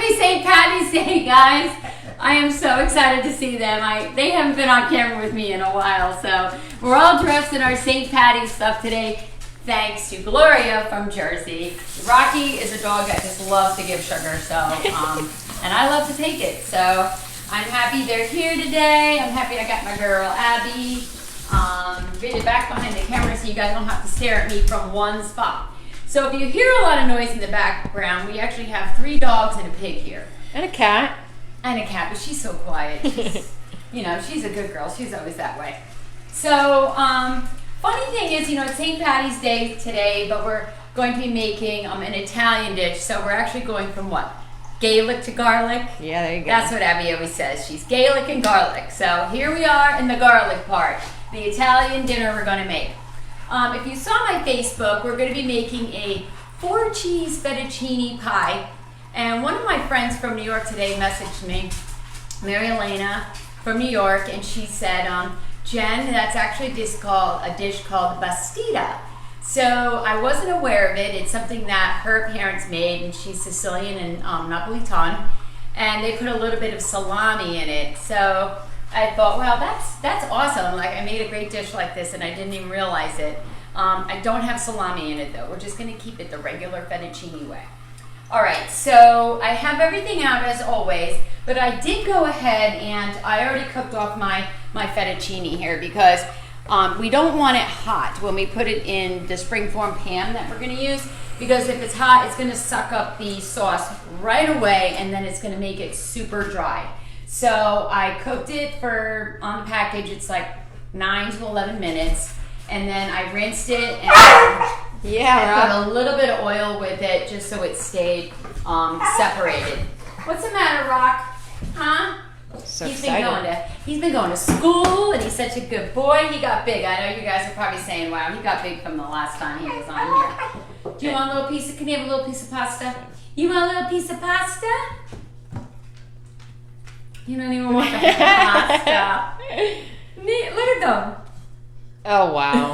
Happy St. Patty's Day, guys. I am so excited to see them. They haven't been on camera with me in a while, so we're all dressed in our St. Patty's stuff today, thanks to Gloria from Jersey. Rocky is a dog that just loves to give sugar, so and I love to take it. So I'm happy they're here today. I'm happy I got my girl Abby. Really back behind the camera so you guys don't have to stare at me from one spot. So if you hear a lot of noise in the background, we actually have 3 dogs and a pig here. And a cat. And a cat, but she's so quiet. She's, she's a good girl. She's always that way. So, funny thing is, it's St. Patty's Day today, but we're going to be making an Italian dish. So we're actually going from what? Gaelic to garlic? Yeah, there you go. That's what Abby always says. She's Gaelic and garlic. So here we are in the garlic part, the Italian dinner we're going to make. If you saw my Facebook, we're going to be making a 4-cheese fettuccine pie. And one of my friends from New York today messaged me, Mary Elena from New York, and she said, Jen, that's actually a dish called bastida. So I wasn't aware of it. It's something that her parents made, and she's Sicilian and Napolitan, and they put a little bit of salami in it. So I thought, wow, that's awesome. Like, I made a great dish like this, and I didn't even realize it. I don't have salami in it, though. We're just going to keep it the regular fettuccine way. All right, so I have everything out as always, but I did go ahead and I already cooked off my fettuccine here because we don't want it hot when we put it in the springform pan that we're going to use, because if it's hot, it's going to suck up the sauce right away, and then it's going to make it super dry. So I cooked it on the package, it's like 9 to 11 minutes, and then I rinsed it and put a little bit of oil with it just so it stayed separated. What's the matter, Rock? Huh? So he's been going to school, and he's such a good boy. He got big. I know you guys are probably saying, wow, he got big from the last time he was on here. Do you want a little piece can you have a little piece of pasta? You want a little piece of pasta? You don't even want the pasta. Look at them. Oh, wow.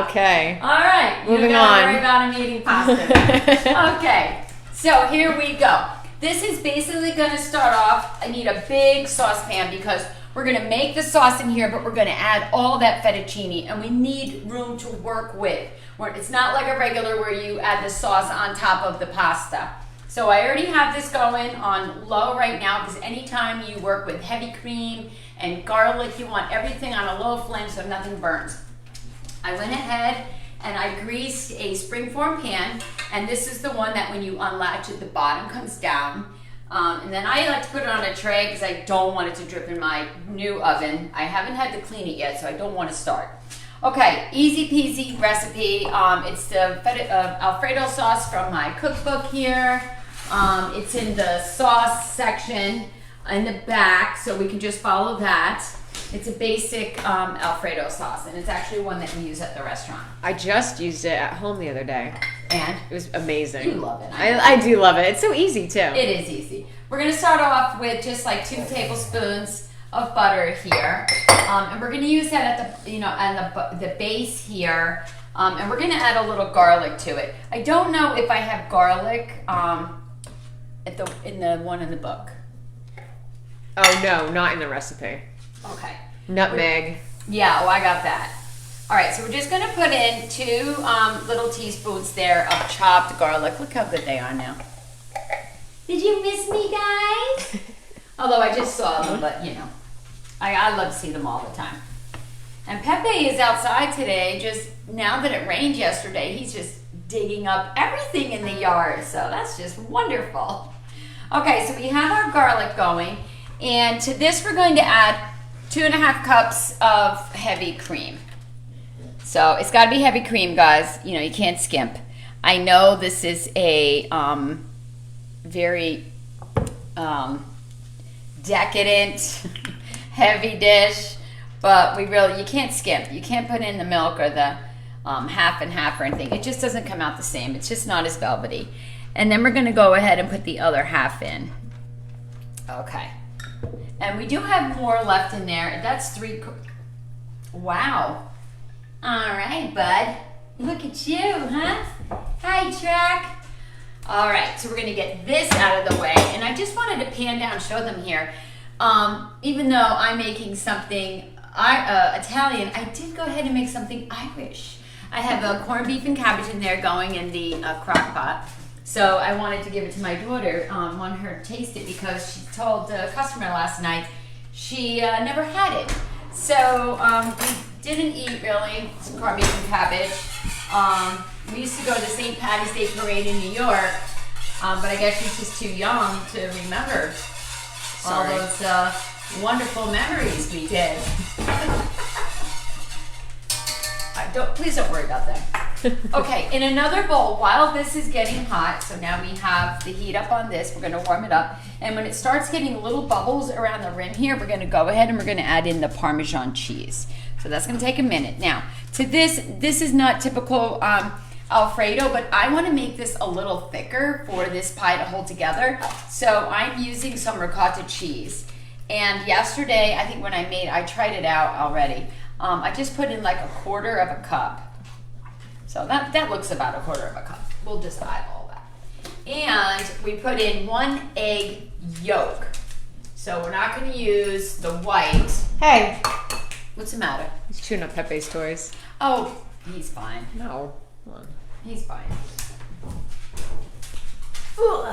Okay. All right. Moving you don't on. worry about him eating pasta. Okay. So here we go. This is basically going to start off. I need a big saucepan because we're going to make the sauce in here, but we're going to add all that fettuccine, and we need room to work with. It's not like a regular where you add the sauce on top of the pasta. So I already have this going on low right now because anytime you work with heavy cream and garlic, you want everything on a low flame so nothing burns. I went ahead and I greased a springform pan, and this is the one that when you unlatch it, the bottom comes down. And then I like to put it on a tray because I don't want it to drip in my new oven. I haven't had to clean it yet, so I don't want to start. Okay, easy peasy recipe. It's the Alfredo sauce from my cookbook here. It's in the sauce section in the back, so we can just follow that. It's a basic Alfredo sauce, and it's actually one that we use at the restaurant. I just used it at home the other day. And? It was amazing. You love it. I do love it. It's so easy, too. It is easy. We're going to start off with just like 2 tablespoons of butter here. And we're going to use that at the base here. And we're going to add a little garlic to it. I don't know if I have garlic in the one in the book. Oh, no, not in the recipe. Okay. Nutmeg. Yeah, I got that. All right, so we're just going to put in 2 little teaspoons there of chopped garlic. Look how good they are now. Did you miss me, guys? Although I just saw them, but I love to see them all the time. And Pepe is outside today. Just now that it rained yesterday, he's just digging up everything in the yard. So that's just wonderful. Okay, so we have our garlic going. And to this, we're going to add 2.5 cups of heavy cream. So it's got to be heavy cream, guys. You can't skimp. I know this is a very decadent, heavy dish, but you can't skimp. You can't put in the milk or the half and half or anything. It just doesn't come out the same. It's just not as velvety. And then we're going to go ahead and put the other half in. Okay. And we do have more left in there. That's 3. Wow. All right, bud. Look at you, huh? Hi, Track. All right, so we're gonna get this out of the way. And I just wanted to pan down, show them here. Even though I'm making something Italian, I did go ahead and make something Irish. I have a corned beef and cabbage in there going in the crock pot. So I wanted to give it to my daughter, wanted her to taste it because she told the customer last night she never had it. So we didn't eat really some corned beef and cabbage. We used to go to the St. Patty's Day Parade in New York, but I guess she's just too young to remember all those wonderful memories we did. Please don't worry about that. Okay, in another bowl, while this is getting hot, so now we have the heat up on this, we're gonna warm it up. And when it starts getting little bubbles around the rim here, we're gonna go ahead and we're gonna add in the Parmesan cheese. So that's gonna take a minute. Now, to this is not typical Alfredo, but I wanna make this a little thicker for this pie to hold together. So I'm using some ricotta cheese. And yesterday, I think when I tried it out already. I just put in like 1/4 of a cup. So that looks about 1/4 of a cup. We'll just eyeball that. And we put in 1 egg yolk. So we're not gonna use the white. Hey, what's the matter? He's chewing up Pepe's toys. Oh, he's fine. No, come on. He's fine. Ooh,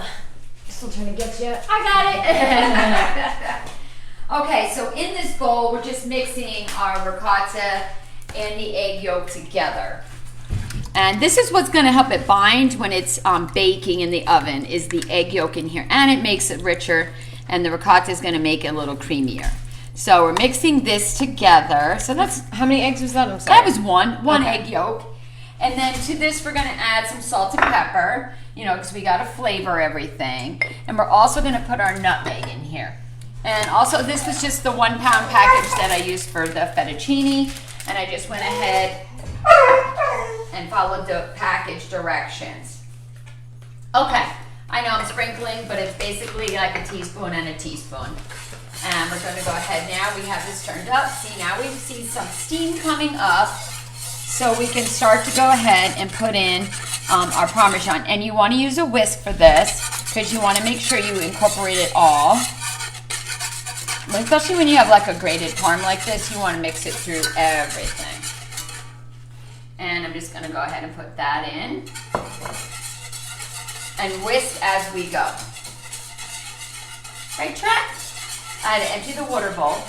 still trying to get you. I got it. Okay, so in this bowl, we're just mixing our ricotta and the egg yolk together. And this is what's gonna help it bind when it's baking in the oven, is the egg yolk in here. And it makes it richer, and the ricotta is gonna make it a little creamier. So we're mixing this together. So that's, How many eggs was that? I'm sorry. that was one Okay. egg yolk. And then to this, we're gonna add some salt and pepper, because we gotta flavor everything. And we're also gonna put our nutmeg in here. And also, this was just the 1 pound package that I used for the fettuccine. And I just went ahead and followed the package directions. Okay, I know I'm sprinkling, but it's basically like a teaspoon and a teaspoon. And we're gonna go ahead now. We have this turned up. See, now we see some steam coming up. So we can start to go ahead and put in our Parmesan. And you wanna use a whisk for this because you wanna make sure you incorporate it all. Especially when you have like a grated parm like this, you want to mix it through everything. And I'm just going to go ahead and put that in. And whisk as we go. Right, Trent? I had to empty the water bowl.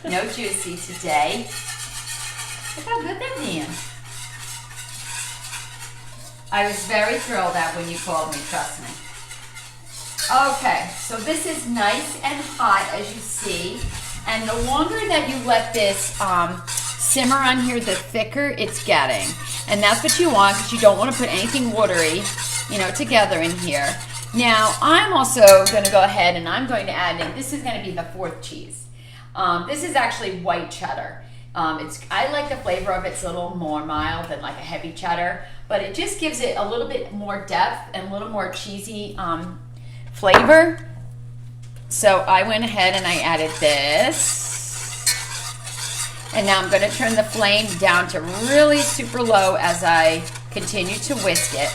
No juicy today. Look how good they're being. I was very thrilled that when you called me, trust me. Okay, so this is nice and hot, as you see. And the longer that you let this simmer on here, the thicker it's getting. And that's what you want, because you don't want to put anything watery, together in here. Now, I'm also going to go ahead and I'm going to add in, this is going to be the 4th cheese. This is actually white cheddar. I like the flavor of it. It's a little more mild than like a heavy cheddar, but it just gives it a little bit more depth and a little more cheesy flavor. So I went ahead and I added this. And now I'm going to turn the flame down to really super low as I continue to whisk it.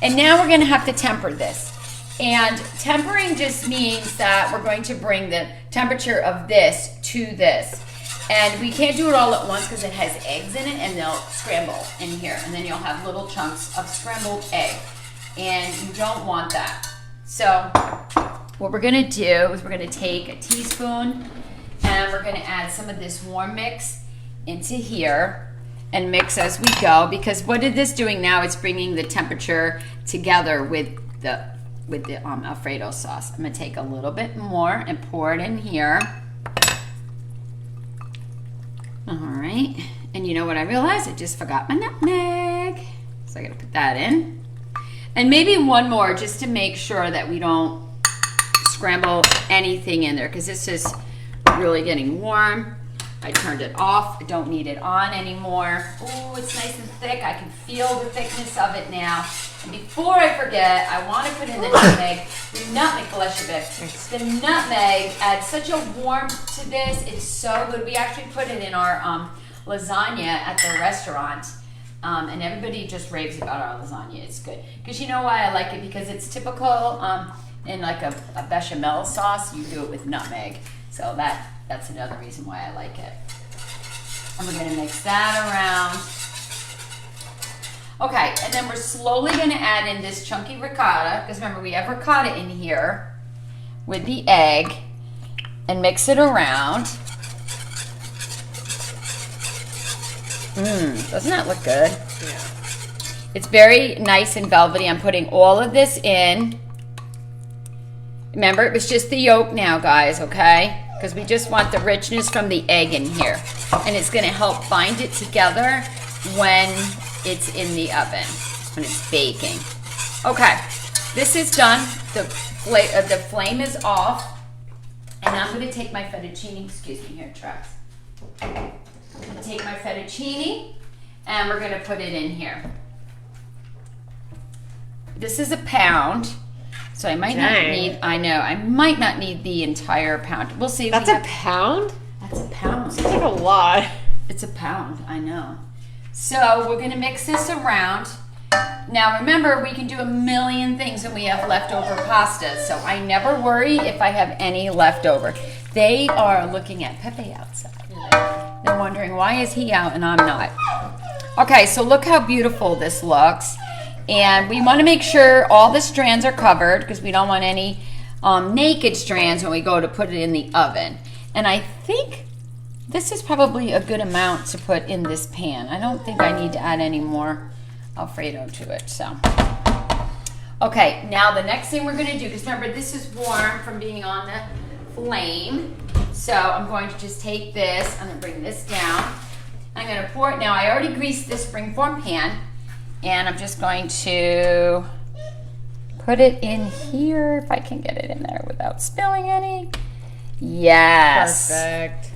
And now we're going to have to temper this. And tempering just means that we're going to bring the temperature of this to this. And we can't do it all at once because it has eggs in it and they'll scramble in here. And then you'll have little chunks of scrambled egg. And you don't want that. So what we're gonna do is we're gonna take a teaspoon and we're gonna add some of this warm mix into here and mix as we go, because what is this doing now? It's bringing the temperature together with the Alfredo sauce. I'm gonna take a little bit more and pour it in here. All right, and you know what I realized? I just forgot my nutmeg. So I gotta put that in. And maybe one more just to make sure that we don't scramble anything in there, because this is really getting warm. I turned it off. I don't need it on anymore. Oh, it's nice and thick. I can feel the thickness of it now. And before I forget, I want to put in the nutmeg. The nutmeg, bless you, babe. The nutmeg adds such a warmth to this. It's so good. We actually put it in our lasagna at the restaurant. And everybody just raves about our lasagna. It's good. Because you know why I like it? Because it's typical in like a bechamel sauce, you do it with nutmeg. So that's another reason why I like it. And we're going to mix that around. Okay, and then we're slowly going to add in this chunky ricotta. Because remember, we have ricotta in here with the egg. And mix it around. Doesn't that look good? Yeah. It's very nice and velvety. I'm putting all of this in. Remember, it was just the yolk now, guys, okay? Because we just want the richness from the egg in here. And it's going to help bind it together when it's in the oven, when it's baking. Okay, this is done. The flame is off. And I'm going to take my fettuccine, excuse me here, Trax. I'm going to take my fettuccine and we're going to put it in here. This is a pound, so I might not need, I might not need the entire pound. We'll see. That's a pound? That's a pound. It's like a lot. It's a pound, I know. So we're going to mix this around. Now remember, we can do a million things when we have leftover pasta, so I never worry if I have any leftover. They are looking at Pepe outside. They're wondering, why is he out and I'm not? Okay, so look how beautiful this looks. And we want to make sure all the strands are covered because we don't want any naked strands when we go to put it in the oven. And I think this is probably a good amount to put in this pan. I don't think I need to add any more Alfredo to it. So okay, now the next thing we're going to do, because remember this is warm from being on the flame, so I'm going to just take this, I'm going to bring this down, I'm going to pour it. Now I already greased this springform pan and I'm just going to put it in here if I can get it in there without spilling any. Yes, perfect.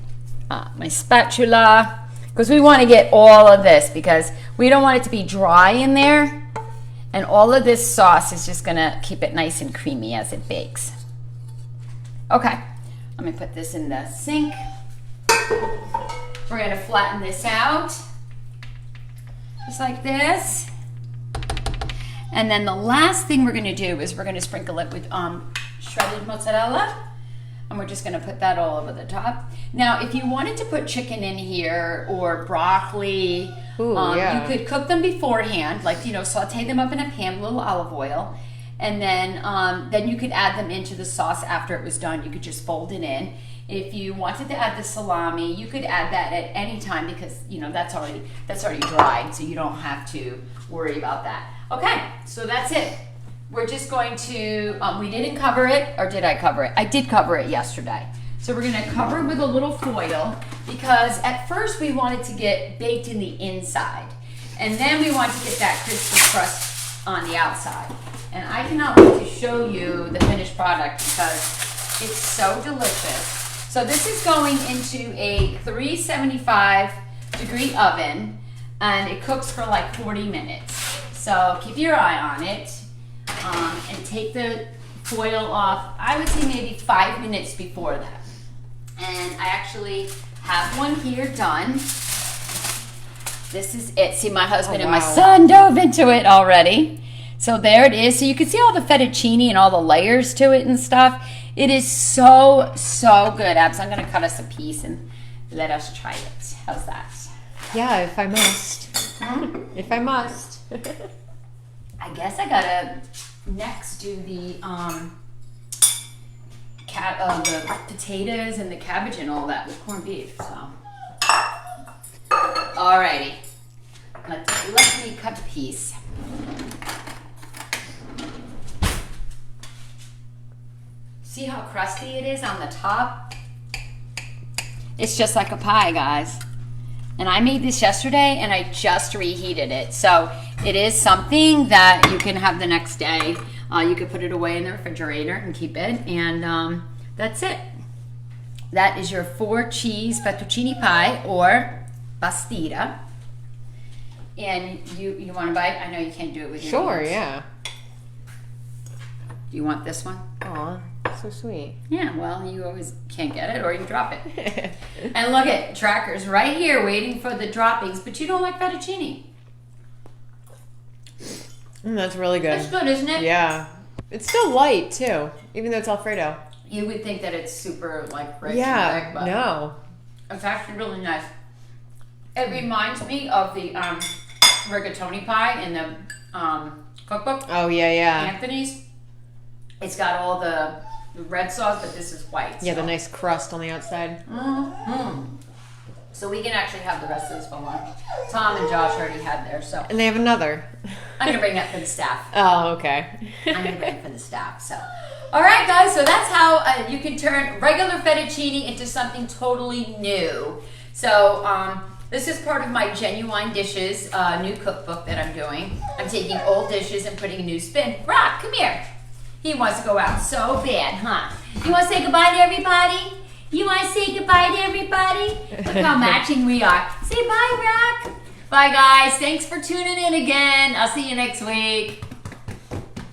My spatula, because we want to get all of this because we don't want it to be dry in there, and all of this sauce is just going to keep it nice and creamy as it bakes. Okay, I'm going to put this in the sink. We're going to flatten this out just like this, and then the last thing we're going to do is we're going to sprinkle it with shredded mozzarella. And we're just going to put that all over the top. Now, if you wanted to put chicken in here or broccoli, you could cook them beforehand, like, saute them up in a pan, a little olive oil, and then you could add them into the sauce after it was done. You could just fold it in. If you wanted to add the salami, you could add that at any time because, that's already dried, so you don't have to worry about that. Okay, so that's it. We're just going to, we didn't cover it, or did I cover it? I did cover it yesterday. So we're gonna cover it with a little foil because at first we wanted to get baked in the inside. And then we want to get that crispy crust on the outside. And I cannot wait to show you the finished product because it's so delicious. So this is going into a 375 degree oven and it cooks for like 40 minutes. So keep your eye on it. And take the foil off, I would say maybe 5 minutes before that. And I actually have one here done. This is it. See, my husband and my son dove into it already. So there it is. So you can see all the fettuccine and all the layers to it and stuff. It is so, so good. Abs, I'm going to cut us a piece and let us try it. How's that? Yeah, if I must. If I must. I guess I gotta next do the potatoes and the cabbage and all that with corned beef. So, alrighty, let me cut a piece. See how crusty it is on the top? It's just like a pie, guys. And I made this yesterday and I just reheated it. So it is something that you can have the next day. You could put it away in the refrigerator and keep it. And that's it. That is your 4-cheese fettuccine pie or pastita. And you want to bite? I know you can't do it with your hands. Sure, yeah. Do you want this one? Aw, so sweet. Yeah, well, you always can't get it or you drop it. And look at Tracker's right here waiting for the droppings, but you don't like fettuccine. That's really good. It's good, isn't it? Yeah. It's still light too, even though it's Alfredo. You would think that it's super like rich Yeah. and thick, but No. it's actually really nice. It reminds me of the rigatoni pie in the cookbook. Oh yeah. Anthony's. It's got all the red sauce, but this is white. Yeah, so. the nice crust on the outside. So we can actually have the rest of this for lunch. Tom and Josh already had theirs, so And they have another. I'm gonna bring that for the staff. Oh, okay. I'm gonna bring it for the staff. So, all right, guys. So that's how you can turn regular fettuccine into something totally new. So this is part of my Jen-Uine dishes new cookbook that I'm doing. I'm taking old dishes and putting a new spin. Rock, come here. He wants to go out so bad, huh? You want to say goodbye to everybody? You want to say goodbye to everybody? Look how matching we are. Say bye, Rock. Bye, guys. Thanks for tuning in again. I'll see you next week.